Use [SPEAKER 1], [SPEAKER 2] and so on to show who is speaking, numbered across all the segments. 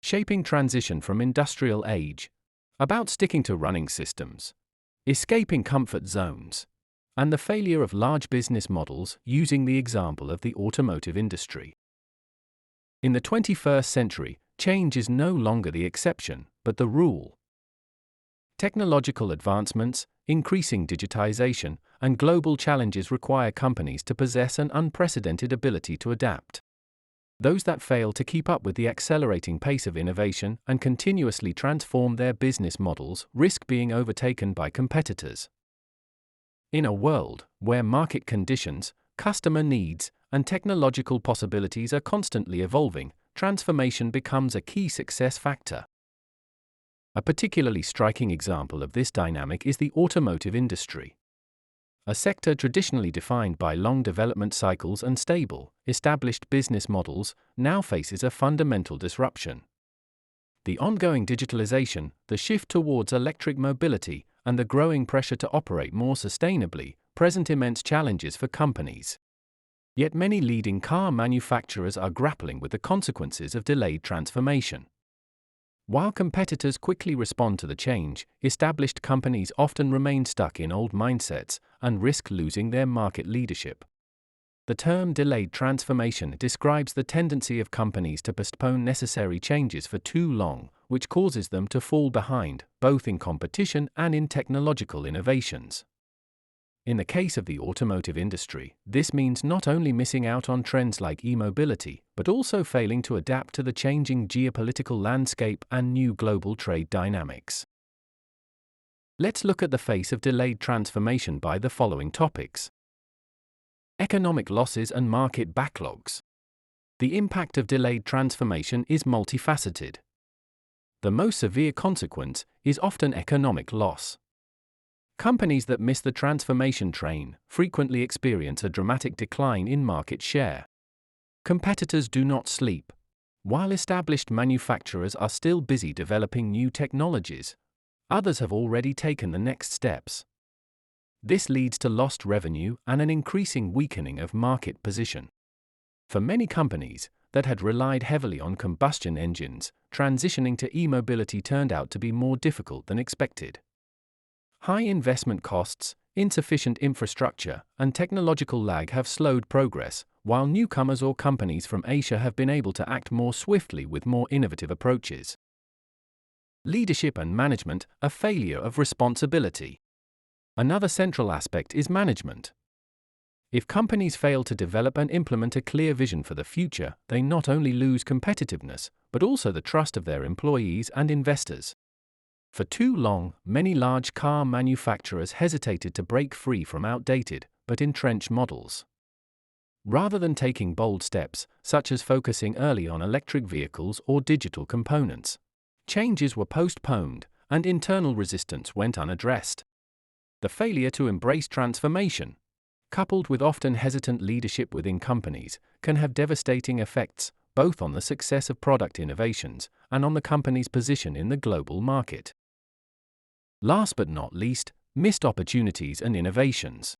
[SPEAKER 1] shaping transition from industrial age, about sticking to running systems, escaping comfort zones, and the failure of large business models, using the example of the automotive industry. In the 21st century, change is no longer the exception, but the rule. Technological advancements, increasing digitisation, and global challenges require companies to possess an unprecedented ability to adapt. Those that fail to keep up with the accelerating pace of innovation and continuously transform their business models risk being overtaken by competitors. In a world where market conditions, customer needs, and technological possibilities are constantly evolving, transformation becomes a key success factor. A particularly striking example of this dynamic is the automotive industry. A sector traditionally defined by long development cycles and stable, established business models now faces a fundamental disruption. The ongoing digitalisation, the shift towards electric mobility, and the growing pressure to operate more sustainably present immense challenges for companies. Yet many leading car manufacturers are grappling with the consequences of delayed transformation. While competitors quickly respond to the change, established companies often remain stuck in old mindsets and risk losing their market leadership. The term delayed transformation describes the tendency of companies to postpone necessary changes for too long, which causes them to fall behind, both in competition and in technological innovations. In the case of the automotive industry, this means not only missing out on trends like e-mobility, but also failing to adapt to the changing geopolitical landscape and new global trade dynamics. Let's look at the face of delayed transformation by the following topics. Economic losses and market backlogs. The impact of delayed transformation is multifaceted. The most severe consequence is often economic loss. Companies that miss the transformation train frequently experience a dramatic decline in market share. Competitors do not sleep. While established manufacturers are still busy developing new technologies, others have already taken the next steps. This leads to lost revenue and an increasing weakening of market position. For many companies that had relied heavily on combustion engines, transitioning to e-mobility turned out to be more difficult than expected. High investment costs, insufficient infrastructure, and technological lag have slowed progress, while newcomers or companies from Asia have been able to act more swiftly with more innovative approaches. Leadership and management, a failure of responsibility. Another central aspect is management. If companies fail to develop and implement a clear vision for the future, they not only lose competitiveness, but also the trust of their employees and investors. For too long, many large car manufacturers hesitated to break free from outdated, but entrenched models. Rather than taking bold steps, such as focusing early on electric vehicles or digital components, changes were postponed, and internal resistance went unaddressed. The failure to embrace transformation, coupled with often hesitant leadership within companies, can have devastating effects, both on the success of product innovations and on the company's position in the global market. Last but not least, missed opportunities and innovations.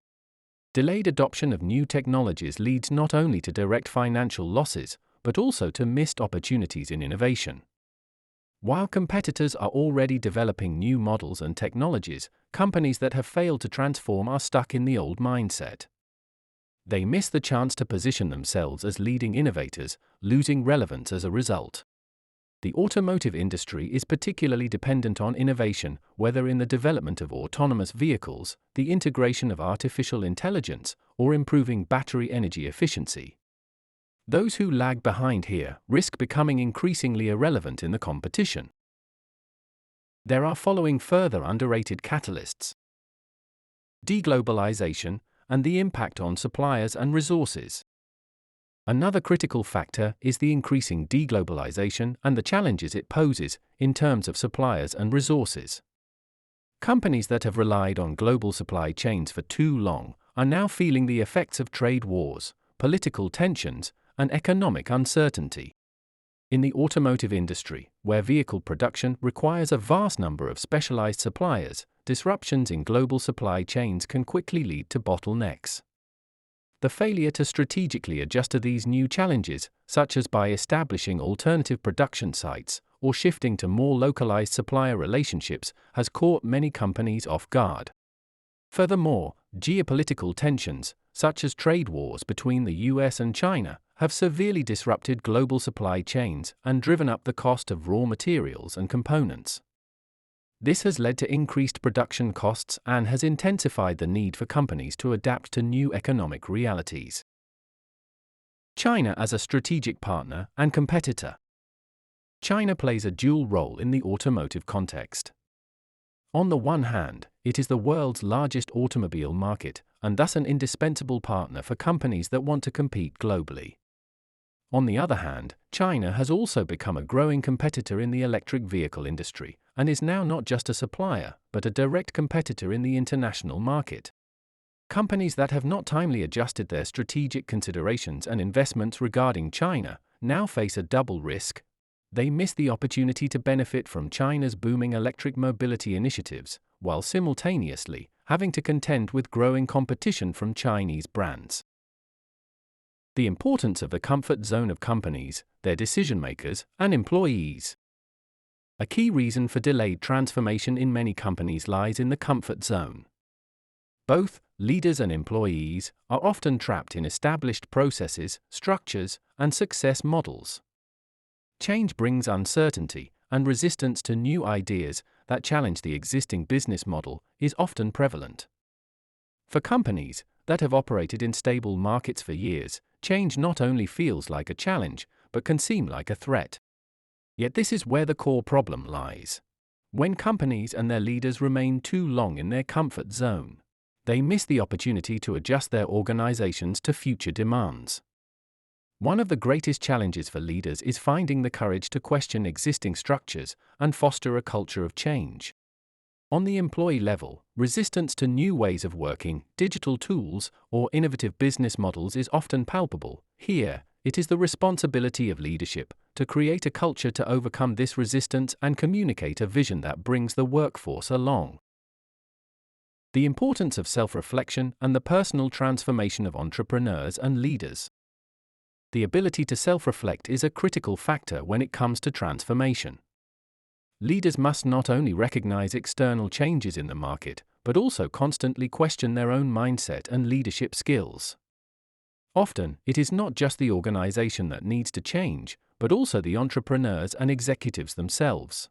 [SPEAKER 1] Delayed adoption of new technologies leads not only to direct financial losses, but also to missed opportunities in innovation. While competitors are already developing new models and technologies, companies that have failed to transform are stuck in the old mindset. They miss the chance to position themselves as leading innovators, losing relevance as a result. The automotive industry is particularly dependent on innovation, whether in the development of autonomous vehicles, the integration of artificial intelligence, or improving battery energy efficiency. Those who lag behind here risk becoming increasingly irrelevant in the competition. There are following further underrated catalysts: deglobalization and the impact on suppliers and resources. Another critical factor is the increasing deglobalization and the challenges it poses in terms of suppliers and resources. Companies that have relied on global supply chains for too long are now feeling the effects of trade wars, political tensions, and economic uncertainty. In the automotive industry, where vehicle production requires a vast number of specialized suppliers, disruptions in global supply chains can quickly lead to bottlenecks. The failure to strategically adjust to these new challenges, such as by establishing alternative production sites or shifting to more localized supplier relationships has caught many companies off guard. Furthermore, geopolitical tensions, such as trade wars between the US and China, have severely disrupted global supply chains and driven up the cost of raw materials and components. This has led to increased production costs and has intensified the need for companies to adapt to new economic realities. China as a strategic partner and competitor. China plays a dual role in the automotive context. On the one hand, it is the world's largest automobile market, and thus an indispensable partner for companies that want to compete globally. On the other hand, China has also become a growing competitor in the electric vehicle industry, and is now not just a supplier, but a direct competitor in the international market. Companies that have not timely adjusted their strategic considerations and investments regarding China now face a double risk. They miss the opportunity to benefit from China's booming electric mobility initiatives, while simultaneously having to contend with growing competition from Chinese brands. The importance of the comfort zone of companies, their decision-makers, and employees. A key reason for delayed transformation in many companies lies in the comfort zone. Both leaders and employees are often trapped in established processes, structures, and success models. Change brings uncertainty, and resistance to new ideas that challenge the existing business model is often prevalent. For companies that have operated in stable markets for years, change not only feels like a challenge, but can seem like a threat. Yet this is where the core problem lies. When companies and their leaders remain too long in their comfort zone, they miss the opportunity to adjust their organizations to future demands. One of the greatest challenges for leaders is finding the courage to question existing structures and foster a culture of change. On the employee level, resistance to new ways of working, digital tools, or innovative business models is often palpable. Here, it is the responsibility of leadership to create a culture to overcome this resistance and communicate a vision that brings the workforce along. The importance of self-reflection and the personal transformation of entrepreneurs and leaders. The ability to self-reflect is a critical factor when it comes to transformation. Leaders must not only recognize external changes in the market, but also constantly question their own mindset and leadership skills. Often, it is not just the organization that needs to change, but also the entrepreneurs and executives themselves.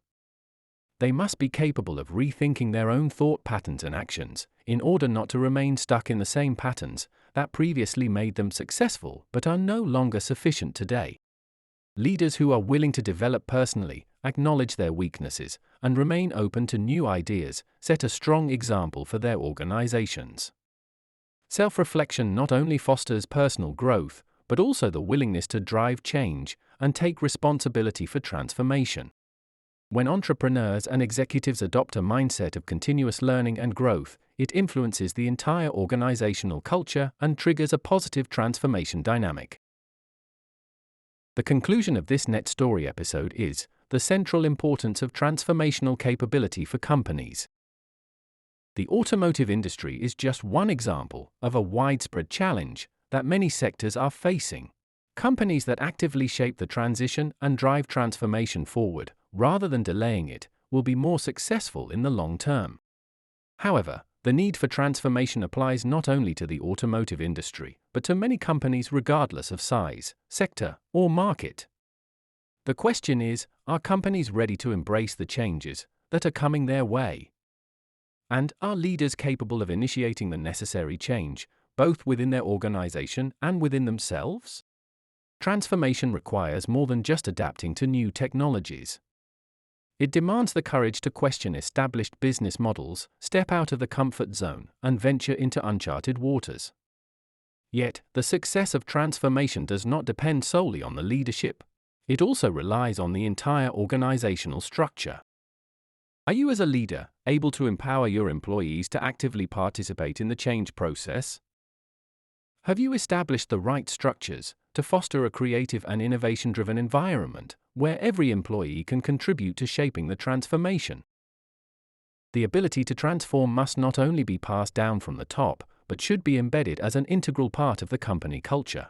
[SPEAKER 1] They must be capable of rethinking their own thought patterns and actions, in order not to remain stuck in the same patterns that previously made them successful but are no longer sufficient today. Leaders who are willing to develop personally, acknowledge their weaknesses, and remain open to new ideas set a strong example for their organizations. Self-reflection not only fosters personal growth, but also the willingness to drive change and take responsibility for transformation. When entrepreneurs and executives adopt a mindset of continuous learning and growth, it influences the entire organizational culture and triggers a positive transformation dynamic. The conclusion of this NET.story episode is the central importance of transformational capability for companies. The automotive industry is just one example of a widespread challenge that many sectors are facing. Companies that actively shape the transition and drive transformation forward, rather than delaying it, will be more successful in the long term. However, the need for transformation applies not only to the automotive industry, but to many companies regardless of size, sector, or market. The question is, are companies ready to embrace the changes that are coming their way? And are leaders capable of initiating the necessary change, both within their organization and within themselves? Transformation requires more than just adapting to new technologies. It demands the courage to question established business models, step out of the comfort zone, and venture into uncharted waters. Yet, the success of transformation does not depend solely on the leadership. It also relies on the entire organizational structure. Are you as a leader able to empower your employees to actively participate in the change process? Have you established the right structures to foster a creative and innovation-driven environment where every employee can contribute to shaping the transformation? The ability to transform must not only be passed down from the top, but should be embedded as an integral part of the company culture.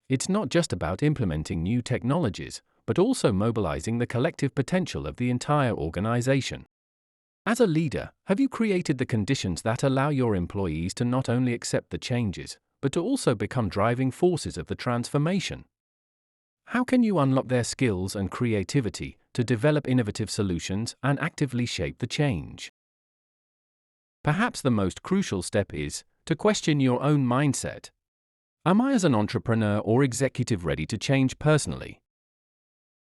[SPEAKER 1] It's not just about implementing new technologies, but also mobilizing the collective potential of the entire organization. As a leader, have you created the conditions that allow your employees to not only accept the changes, but to also become driving forces of the transformation? How can you unlock their skills and creativity to develop innovative solutions and actively shape the change? Perhaps the most crucial step is to question your own mindset. Am I, as an entrepreneur or executive, ready to change personally?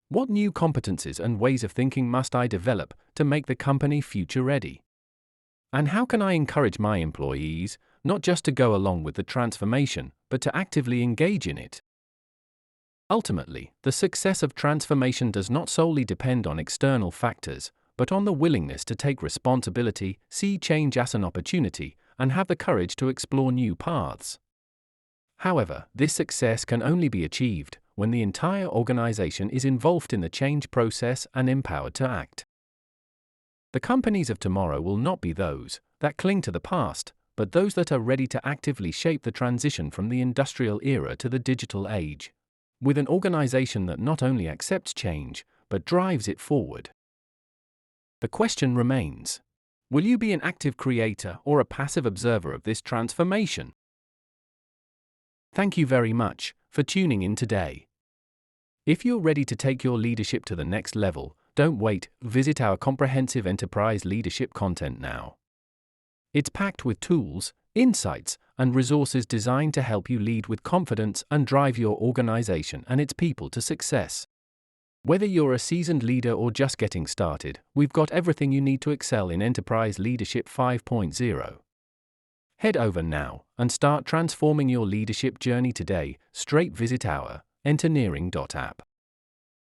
[SPEAKER 1] What new competencies and ways of thinking must I develop to make the company future-ready? And how can I encourage my employees, not just to go along with the transformation, but to actively engage in it? Ultimately, the success of transformation does not solely depend on external factors, but on the willingness to take responsibility, see change as an opportunity, and have the courage to explore new paths. However, this success can only be achieved when the entire organization is involved in the change process and empowered to act. The companies of tomorrow will not be those that cling to the past, but those that are ready to actively shape the transition from the industrial era to the digital age, with an organization that not only accepts change, but drives it forward. The question remains: will you be an active creator or a passive observer of this transformation? Thank you very much for tuning in today. If you're ready to take your leadership to the next level, don't wait, visit our comprehensive enterprise leadership content now. It's packed with tools, insights, and resources designed to help you lead with confidence and drive your organization and its people to success. Whether you're a seasoned leader or just getting started, we've got everything you need to excel in Enterprise Leadership 5.0. Head over now and start transforming your leadership journey today. Straight visit our engineering.app.